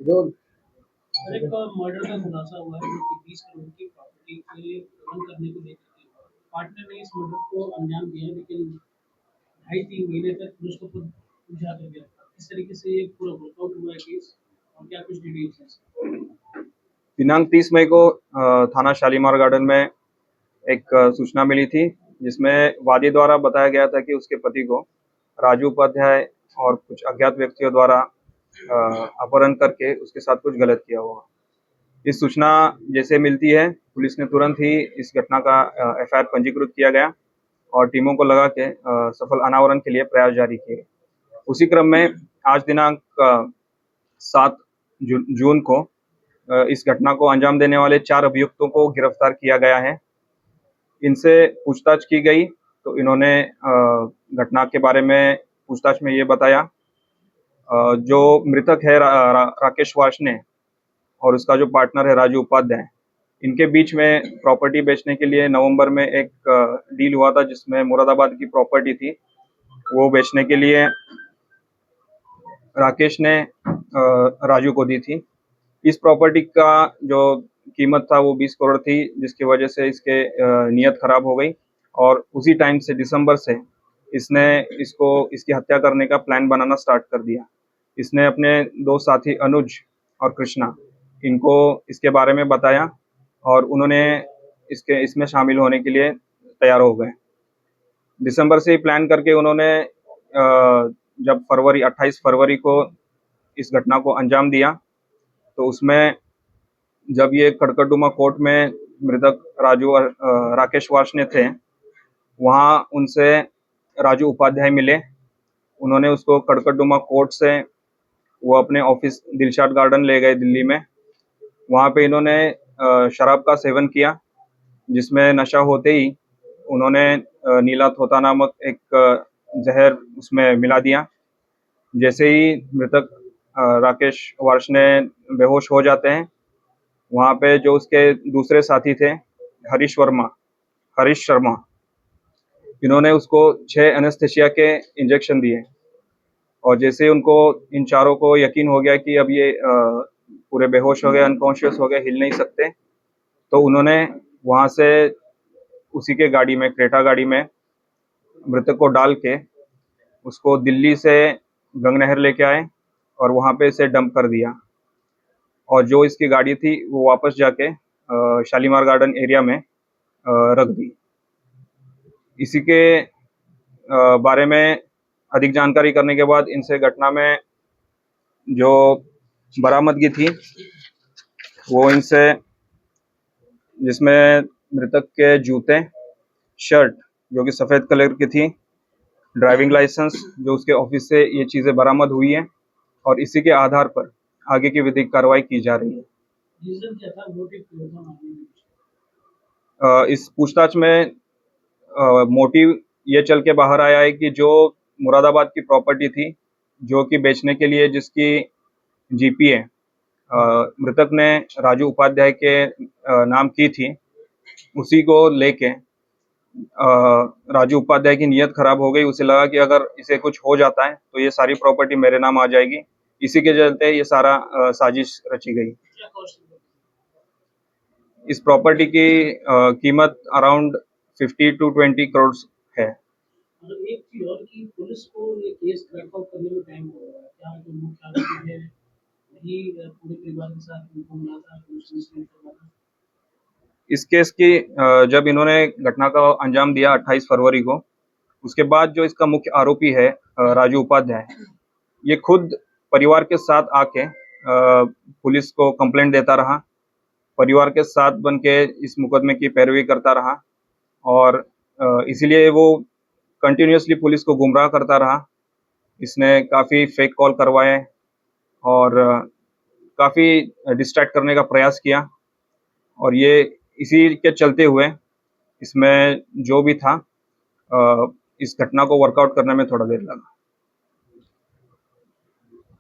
जो सर, एक मर्डर का खुलासा हुआ है जो कि 20 करोड़ की प्रॉपर्टी के गबन करने को लेकर के पार्टनर ने इस मर्डर को अंजाम दिया, लेकिन 2.5-3 महीने तक पुलिस को खुद उलझा कर गया था। किस तरीके से ये पूरा वर्कआउट हुआ है केस, और क्या कुछ डिटेल्स हैं इसके? दिनांक 30 मई को थाना शालीमार गार्डन में एक सूचना मिली थी, जिसमें वादी द्वारा बताया गया था कि उसके पति को राजू उपाध्याय और कुछ अज्ञात व्यक्तियों द्वारा अपहरण करके उसके साथ कुछ गलत किया हुआ। इस सूचना जैसे मिलती है, पुलिस ने तुरंत ही इस घटना का एफआईआर पंजीकृत किया गया और टीमों को लगा के सफल अनावरण के लिए प्रयास जारी किए। उसी क्रम में आज दिनांक 7 जून को इस घटना को अंजाम देने वाले 4 अभियुक्तों को गिरफ्तार किया गया है। इनसे पूछताछ की गई तो इन्होंने घटना के बारे में पूछताछ में ये बताया। जो मृतक है राकेश वार्ष्णेय और उसका जो पार्टनर है राजू उपाध्याय, इनके बीच में प्रॉपर्टी बेचने के लिए नवंबर में एक डील हुआ था, जिसमें मुरादाबाद की प्रॉपर्टी थी, वो बेचने के लिए राकेश ने राजू को दी थी। इस प्रॉपर्टी का जो कीमत था वो 20 करोड़ थी, जिसकी वजह से इसके नीयत खराब हो गई और उसी टाइम से दिसंबर से इसने इसकी हत्या करने का प्लान बनाना स्टार्ट कर दिया। इसने अपने दो साथी अनुज और कृष्णा, इनको इसके बारे में बताया और उन्होंने इसमें शामिल होने के लिए तैयार हो गए। दिसंबर से ही प्लान करके उन्होंने जब 28 फरवरी को इस घटना को अंजाम दिया, तो उसमें जब ये कड़कड़डुमा कोर्ट में मृतक राकेश वार्ष्णेय थे, वहाँ उनसे राजू उपाध्याय मिले। उन्होंने उसको कड़कड़डुमा कोर्ट से वो अपने ऑफिस दिलशाद गार्डन ले गए दिल्ली में। वहाँ पे इन्होंने शराब का सेवन किया, जिसमें नशा होते ही उन्होंने नीला थोता नामक एक जहर उसमें मिला दिया। जैसे ही मृतक राकेश वार्ष्णेय बेहोश हो जाते हैं, वहाँ पे जो उसके दूसरे साथी थे हरीश शर्मा, इन्होंने उसको 6 एनेस्थेसिया के इंजेक्शन दिए और जैसे उनको इन चारों को यकीन हो गया कि अब ये पूरे बेहोश हो गए, अनकॉन्शियस हो गए, हिल नहीं सकते, तो उन्होंने वहाँ से उसी के गाड़ी में, क्रेटा गाड़ी में मृतक को डाल के उसको दिल्ली से गंगनहर लेके आए और वहाँ पे इसे डंप कर दिया और जो इसकी गाड़ी थी वो वापस जाके शालीमार गार्डन एरिया में रख दी। इसी के बारे में अधिक जानकारी करने के बाद इनसे घटना में जो बरामदगी थी वो इनसे, जिसमें मृतक के जूते, शर्ट जो कि सफ़ेद कलर की थी, ड्राइविंग लाइसेंस जो उसके ऑफिस से ये चीज़ें बरामद हुई हैं और इसी के आधार पर आगे की विधिक कार्रवाई की जा रही है। रीजन क्या था, मोटिव क्या था मामले में? इस पूछताछ में मोटिव ये चल के बाहर आया है कि जो मुरादाबाद की प्रॉपर्टी थी, जो कि बेचने के लिए जिसकी जीपीए मृतक ने राजू उपाध्याय के नाम की थी, उसी को लेके राजू उपाध्याय की नीयत खराब हो गई। उसे लगा कि अगर इसे कुछ हो जाता है तो ये सारी प्रॉपर्टी मेरे नाम आ जाएगी। इसी के चलते ये सारा साजिश रची गई। क्या कॉस्ट? इस प्रॉपर्टी की कीमत अराउंड 50 to 20 करोड़ है। मतलब एक चीज और कि पुलिस को ये केस क्रैक आउट करने में टाइम लग रहा है। क्या जो मुख्य आरोपी है वही पूरे परिवार के साथ उनको मिला था, पुलिस ने इसमें करवा था? इस केस की जब इन्होंने घटना का अंजाम दिया 28 फरवरी को, उसके बाद जो इसका मुख्य आरोपी है राजू उपाध्याय, ये खुद परिवार के साथ आके पुलिस को कंप्लेंट देता रहा, परिवार के साथ बन के इस मुकदमे की पैरवी करता रहा और इसीलिए वो कंटिन्यूसली पुलिस को गुमराह करता रहा। इसने काफ़ी फेक कॉल करवाए और काफ़ी डिस्ट्रैक्ट करने का प्रयास किया और ये इसी के चलते हुए इसमें जो भी था, इस घटना को वर्कआउट करने में थोड़ा देर लगा।